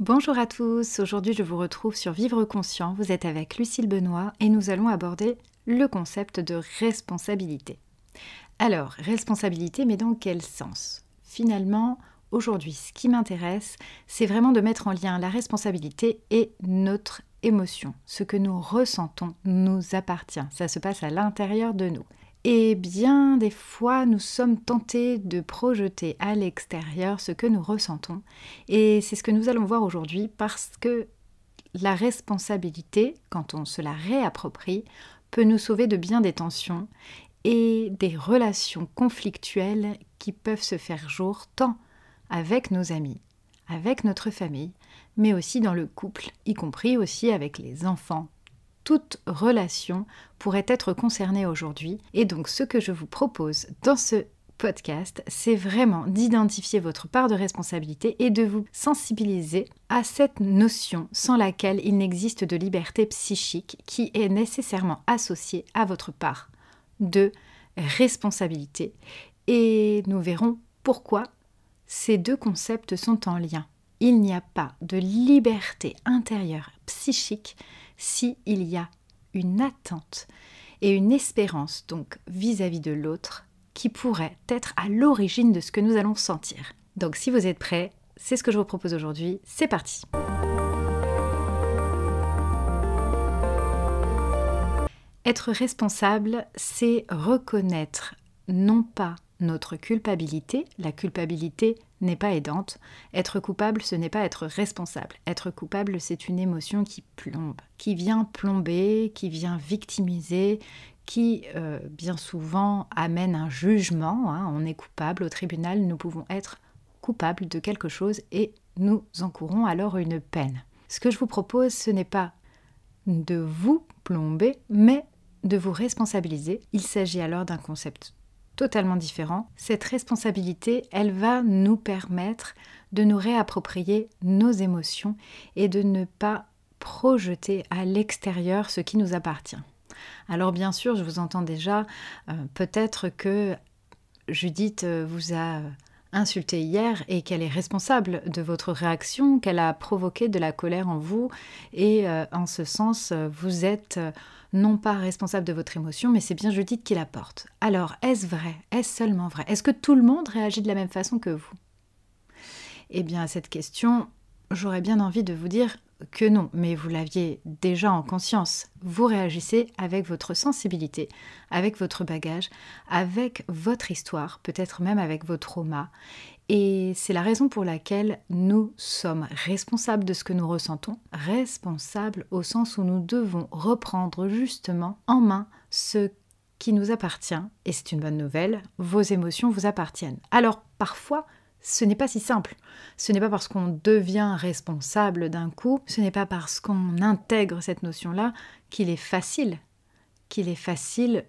Bonjour à tous, aujourd'hui je vous retrouve sur Vivre Conscient, vous êtes avec Lucille Benoît et nous allons aborder le concept de responsabilité. Alors, responsabilité, mais dans quel sens? Finalement, aujourd'hui, ce qui m'intéresse, c'est vraiment de mettre en lien la responsabilité et notre émotion. Ce que nous ressentons nous appartient, ça se passe à l'intérieur de nous. Et bien des fois, nous sommes tentés de projeter à l'extérieur ce que nous ressentons. Et c'est ce que nous allons voir aujourd'hui parce que la responsabilité, quand on se la réapproprie, peut nous sauver de bien des tensions et des relations conflictuelles qui peuvent se faire jour tant avec nos amis, avec notre famille, mais aussi dans le couple, y compris aussi avec les enfants. Toute relation pourrait être concernée aujourd'hui. Et donc, ce que je vous propose dans ce podcast, c'est vraiment d'identifier votre part de responsabilité et de vous sensibiliser à cette notion sans laquelle il n'existe de liberté psychique qui est nécessairement associée à votre part de responsabilité. Et nous verrons pourquoi ces deux concepts sont en lien. Il n'y a pas de liberté intérieure psychique s'il y a une attente et une espérance donc vis-à-vis de l'autre qui pourrait être à l'origine de ce que nous allons sentir. Donc si vous êtes prêts, c'est ce que je vous propose aujourd'hui, c'est parti. Être responsable, c'est reconnaître non pas notre culpabilité, la culpabilité n'est pas aidante. Être coupable, ce n'est pas être responsable. Être coupable, c'est une émotion qui plombe, qui vient plomber, qui vient victimiser, qui bien souvent amène un jugement. On est coupable au tribunal, nous pouvons être coupables de quelque chose et nous encourons alors une peine. Ce que je vous propose, ce n'est pas de vous plomber, mais de vous responsabiliser. Il s'agit alors d'un concept totalement différent. Cette responsabilité, elle va nous permettre de nous réapproprier nos émotions et de ne pas projeter à l'extérieur ce qui nous appartient. Alors bien sûr, je vous entends déjà, peut-être que Judith vous a insulté hier et qu'elle est responsable de votre réaction, qu'elle a provoqué de la colère en vous et en ce sens, vous êtes non pas responsable de votre émotion, mais c'est bien Judith qui la porte. Alors, est-ce vrai? Est-ce seulement vrai? Est-ce que tout le monde réagit de la même façon que vous? Eh bien, à cette question, j'aurais bien envie de vous dire que non, mais vous l'aviez déjà en conscience. Vous réagissez avec votre sensibilité, avec votre bagage, avec votre histoire, peut-être même avec vos traumas. Et c'est la raison pour laquelle nous sommes responsables de ce que nous ressentons, responsables au sens où nous devons reprendre justement en main ce qui nous appartient. Et c'est une bonne nouvelle, vos émotions vous appartiennent. Alors parfois, ce n'est pas si simple. Ce n'est pas parce qu'on devient responsable d'un coup, ce n'est pas parce qu'on intègre cette notion-là qu'il est facile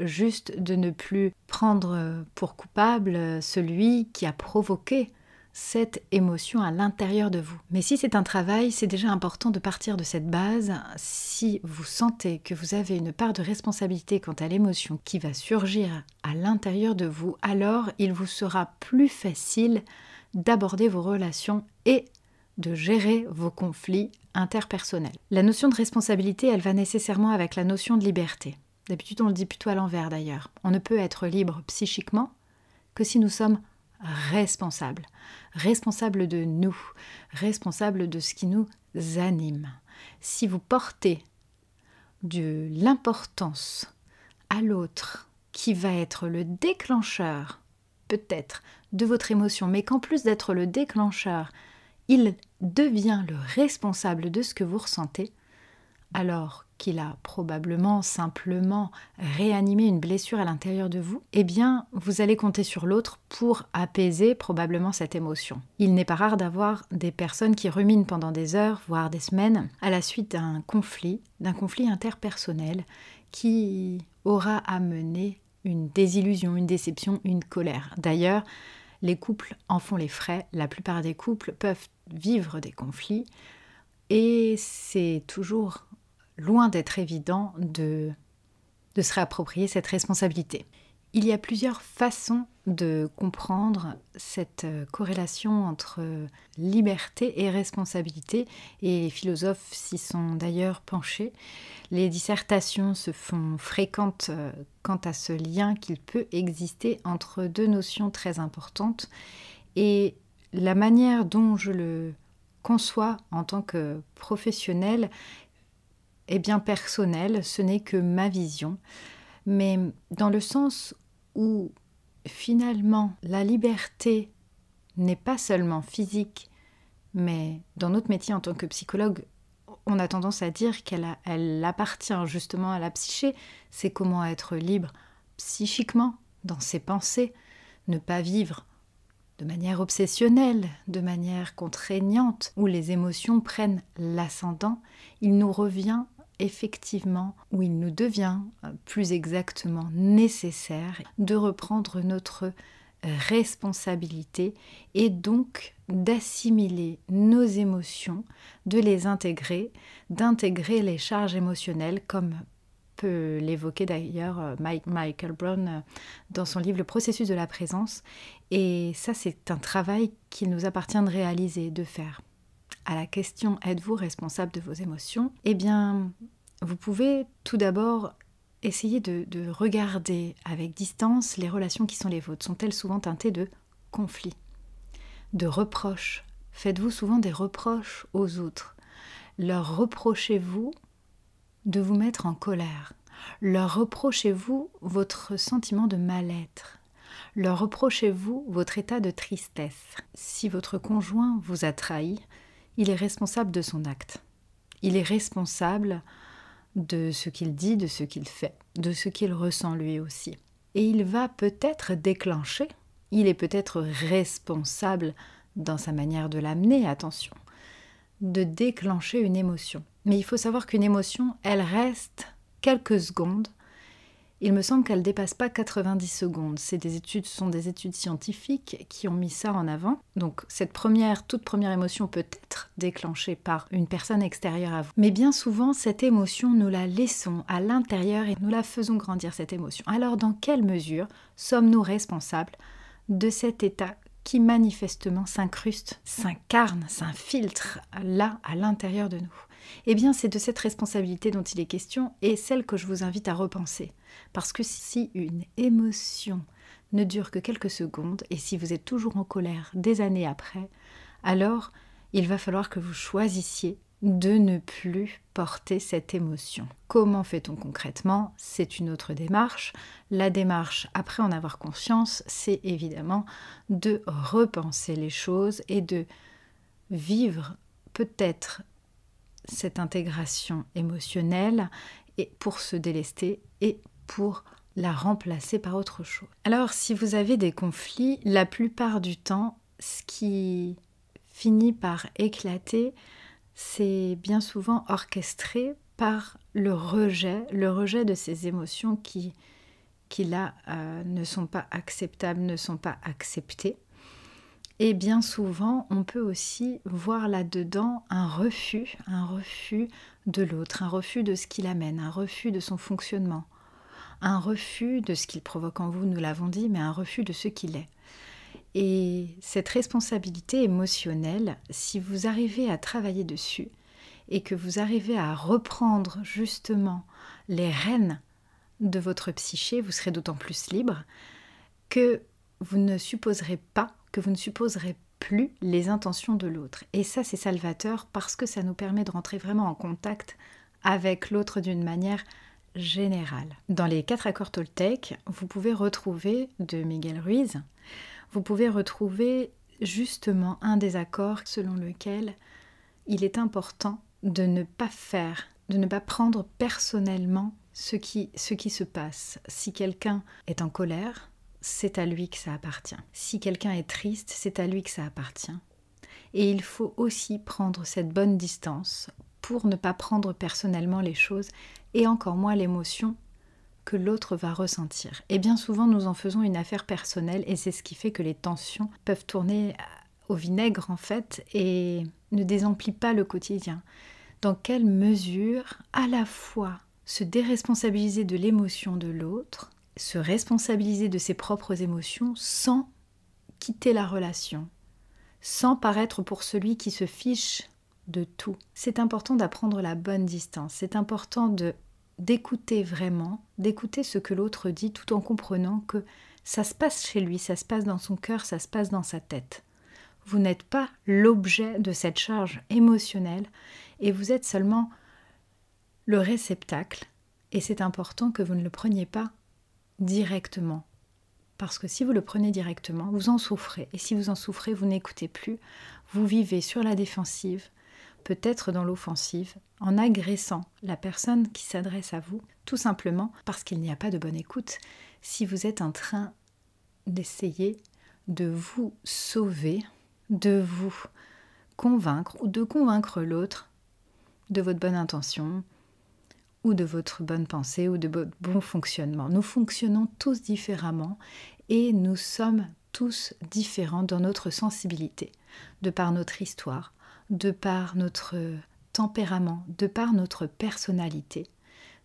juste de ne plus prendre pour coupable celui qui a provoqué cette émotion à l'intérieur de vous. Mais si c'est un travail, c'est déjà important de partir de cette base. Si vous sentez que vous avez une part de responsabilité quant à l'émotion qui va surgir à l'intérieur de vous, alors il vous sera plus facile d'aborder vos relations et de gérer vos conflits interpersonnels. La notion de responsabilité, elle va nécessairement avec la notion de liberté. D'habitude, on le dit plutôt à l'envers d'ailleurs. On ne peut être libre psychiquement que si nous sommes responsables. Responsables de nous, responsables de ce qui nous anime. Si vous portez de l'importance à l'autre qui va être le déclencheur peut-être de votre émotion, mais qu'en plus d'être le déclencheur, il devient le responsable de ce que vous ressentez, alors qu'il a probablement simplement réanimé une blessure à l'intérieur de vous, eh bien, vous allez compter sur l'autre pour apaiser probablement cette émotion. Il n'est pas rare d'avoir des personnes qui ruminent pendant des heures, voire des semaines, à la suite d'un conflit interpersonnel qui aura amené une désillusion, une déception, une colère. D'ailleurs, les couples en font les frais. La plupart des couples peuvent vivre des conflits et c'est toujours loin d'être évident de se réapproprier cette responsabilité. Il y a plusieurs façons de comprendre cette corrélation entre liberté et responsabilité, et les philosophes s'y sont d'ailleurs penchés. Les dissertations se font fréquentes quant à ce lien qu'il peut exister entre deux notions très importantes, et la manière dont je le conçois en tant que professionnelle est bien personnelle, ce n'est que ma vision, mais dans le sens où finalement la liberté n'est pas seulement physique, mais dans notre métier en tant que psychologue, on a tendance à dire elle appartient justement à la psyché. C'est comment être libre psychiquement, dans ses pensées, ne pas vivre de manière obsessionnelle, de manière contraignante, où les émotions prennent l'ascendant. Il nous revient effectivement, où il nous devient plus exactement nécessaire de reprendre notre responsabilité et donc d'assimiler nos émotions, de les intégrer, d'intégrer les charges émotionnelles comme peut l'évoquer d'ailleurs Michael Brown dans son livre Le processus de la présence. Et ça, c'est un travail qu'il nous appartient de réaliser, de faire. À la question « Êtes-vous responsable de vos émotions ?», eh bien, vous pouvez tout d'abord essayer de regarder avec distance les relations qui sont les vôtres. Sont-elles souvent teintées de conflits, de reproches? Faites-vous souvent des reproches aux autres? Leur reprochez-vous de vous mettre en colère? Leur reprochez-vous votre sentiment de mal-être? Leur reprochez-vous votre état de tristesse? Si votre conjoint vous a trahi, il est responsable de son acte. Il est responsable de ce qu'il dit, de ce qu'il fait, de ce qu'il ressent lui aussi. Et il va peut-être déclencher, il est peut-être responsable dans sa manière de l'amener, attention, de déclencher une émotion. Mais il faut savoir qu'une émotion, elle reste quelques secondes. Il me semble qu'elle ne dépasse pas 90 secondes. Ce sont des études scientifiques qui ont mis ça en avant. Donc cette toute première émotion peut être déclenchée par une personne extérieure à vous. Mais bien souvent, cette émotion, nous la laissons à l'intérieur et nous la faisons grandir, cette émotion. Alors dans quelle mesure sommes-nous responsables de cet état qui manifestement s'incruste, s'incarne, s'infiltre là, à l'intérieur de nous? Eh bien, c'est de cette responsabilité dont il est question et celle que je vous invite à repenser. Parce que si une émotion ne dure que quelques secondes et si vous êtes toujours en colère des années après, alors il va falloir que vous choisissiez de ne plus porter cette émotion. Comment fait-on concrètement? C'est une autre démarche. La démarche, après en avoir conscience, c'est évidemment de repenser les choses et de vivre peut-être cette intégration émotionnelle et pour se délester et pour la remplacer par autre chose. Alors, si vous avez des conflits, la plupart du temps, ce qui finit par éclater, c'est bien souvent orchestré par le rejet de ces émotions qui là, ne sont pas acceptables, ne sont pas acceptées. Et bien souvent, on peut aussi voir là-dedans un refus de l'autre, un refus de ce qu'il amène, un refus de son fonctionnement, un refus de ce qu'il provoque en vous, nous l'avons dit, mais un refus de ce qu'il est. Et cette responsabilité émotionnelle, si vous arrivez à travailler dessus et que vous arrivez à reprendre justement les rênes de votre psyché, vous serez d'autant plus libre que vous ne supposerez plus les intentions de l'autre. Et ça, c'est salvateur parce que ça nous permet de rentrer vraiment en contact avec l'autre d'une manière générale. Dans les 4 accords Toltec, vous pouvez retrouver, de Miguel Ruiz, vous pouvez retrouver justement un des accords selon lequel il est important de ne pas prendre personnellement ce qui se passe. Si quelqu'un est en colère, c'est à lui que ça appartient. Si quelqu'un est triste, c'est à lui que ça appartient. Et il faut aussi prendre cette bonne distance pour ne pas prendre personnellement les choses et encore moins l'émotion que l'autre va ressentir. Et bien souvent, nous en faisons une affaire personnelle et c'est ce qui fait que les tensions peuvent tourner au vinaigre en fait et ne désemplit pas le quotidien. Dans quelle mesure, à la fois, se déresponsabiliser de l'émotion de l'autre se responsabiliser de ses propres émotions sans quitter la relation, sans paraître pour celui qui se fiche de tout. C'est important d'apprendre la bonne distance, c'est important d'écouter vraiment, d'écouter ce que l'autre dit tout en comprenant que ça se passe chez lui, ça se passe dans son cœur, ça se passe dans sa tête. Vous n'êtes pas l'objet de cette charge émotionnelle et vous êtes seulement le réceptacle et c'est important que vous ne le preniez pas directement. Parce que si vous le prenez directement, vous en souffrez. Et si vous en souffrez, vous n'écoutez plus. Vous vivez sur la défensive, peut-être dans l'offensive, en agressant la personne qui s'adresse à vous, tout simplement parce qu'il n'y a pas de bonne écoute. Si vous êtes en train d'essayer de vous sauver, de vous convaincre ou de convaincre l'autre de votre bonne intention, ou de votre bonne pensée, ou de votre bon fonctionnement. Nous fonctionnons tous différemment et nous sommes tous différents dans notre sensibilité, de par notre histoire, de par notre tempérament, de par notre personnalité.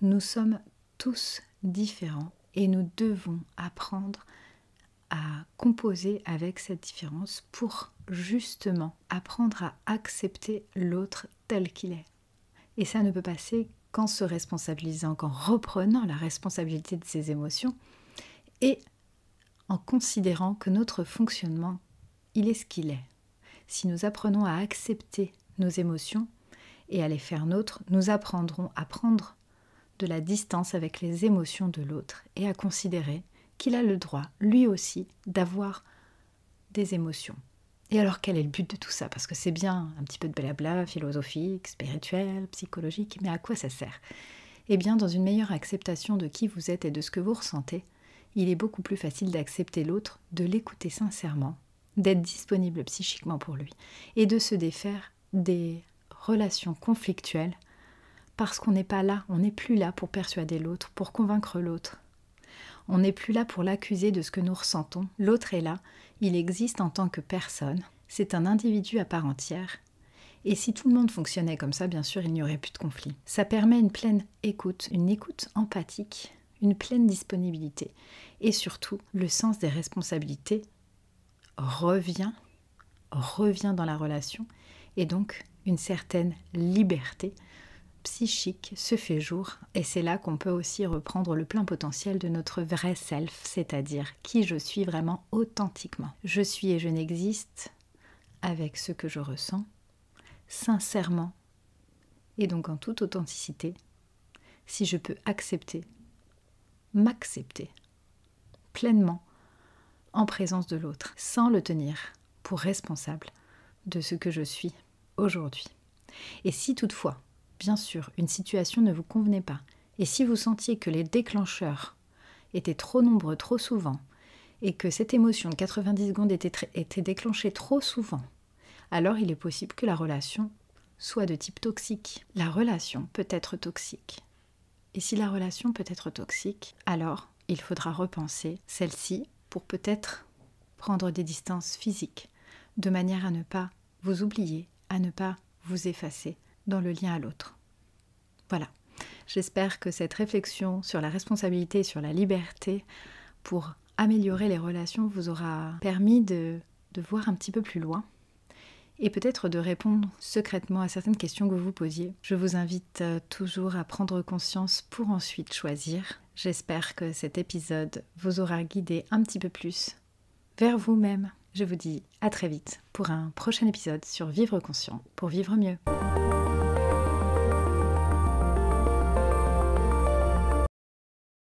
Nous sommes tous différents et nous devons apprendre à composer avec cette différence pour justement apprendre à accepter l'autre tel qu'il est. Et ça ne peut passer qu'en se responsabilisant, qu'en reprenant la responsabilité de ses émotions et en considérant que notre fonctionnement, il est ce qu'il est. Si nous apprenons à accepter nos émotions et à les faire nôtres, nous apprendrons à prendre de la distance avec les émotions de l'autre et à considérer qu'il a le droit, lui aussi, d'avoir des émotions. Et alors, quel est le but de tout ça? Parce que c'est bien un petit peu de blabla philosophique, spirituel, psychologique, mais à quoi ça sert? Eh bien, dans une meilleure acceptation de qui vous êtes et de ce que vous ressentez, il est beaucoup plus facile d'accepter l'autre, de l'écouter sincèrement, d'être disponible psychiquement pour lui, et de se défaire des relations conflictuelles, parce qu'on n'est pas là, on n'est plus là pour persuader l'autre, pour convaincre l'autre. On n'est plus là pour l'accuser de ce que nous ressentons. L'autre est là, il existe en tant que personne. C'est un individu à part entière. Et si tout le monde fonctionnait comme ça, bien sûr, il n'y aurait plus de conflit. Ça permet une pleine écoute, une écoute empathique, une pleine disponibilité. Et surtout, le sens des responsabilités revient dans la relation. Et donc, une certaine liberté psychique se fait jour et c'est là qu'on peut aussi reprendre le plein potentiel de notre vrai self, c'est-à-dire qui je suis vraiment authentiquement. Je suis et je n'existe avec ce que je ressens, sincèrement et donc en toute authenticité, si je peux m'accepter pleinement en présence de l'autre, sans le tenir pour responsable de ce que je suis aujourd'hui. Et si toutefois, bien sûr, une situation ne vous convenait pas, et si vous sentiez que les déclencheurs étaient trop nombreux, trop souvent, et que cette émotion de 90 secondes était déclenchée trop souvent, alors il est possible que la relation soit de type toxique. La relation peut être toxique. Et si la relation peut être toxique, alors il faudra repenser celle-ci pour peut-être prendre des distances physiques, de manière à ne pas vous oublier, à ne pas vous effacer dans le lien à l'autre. Voilà, j'espère que cette réflexion sur la responsabilité et sur la liberté pour améliorer les relations vous aura permis de voir un petit peu plus loin et peut-être de répondre secrètement à certaines questions que vous vous posiez. Je vous invite toujours à prendre conscience pour ensuite choisir. J'espère que cet épisode vous aura guidé un petit peu plus vers vous-même. Je vous dis à très vite pour un prochain épisode sur Vivre conscient pour vivre mieux.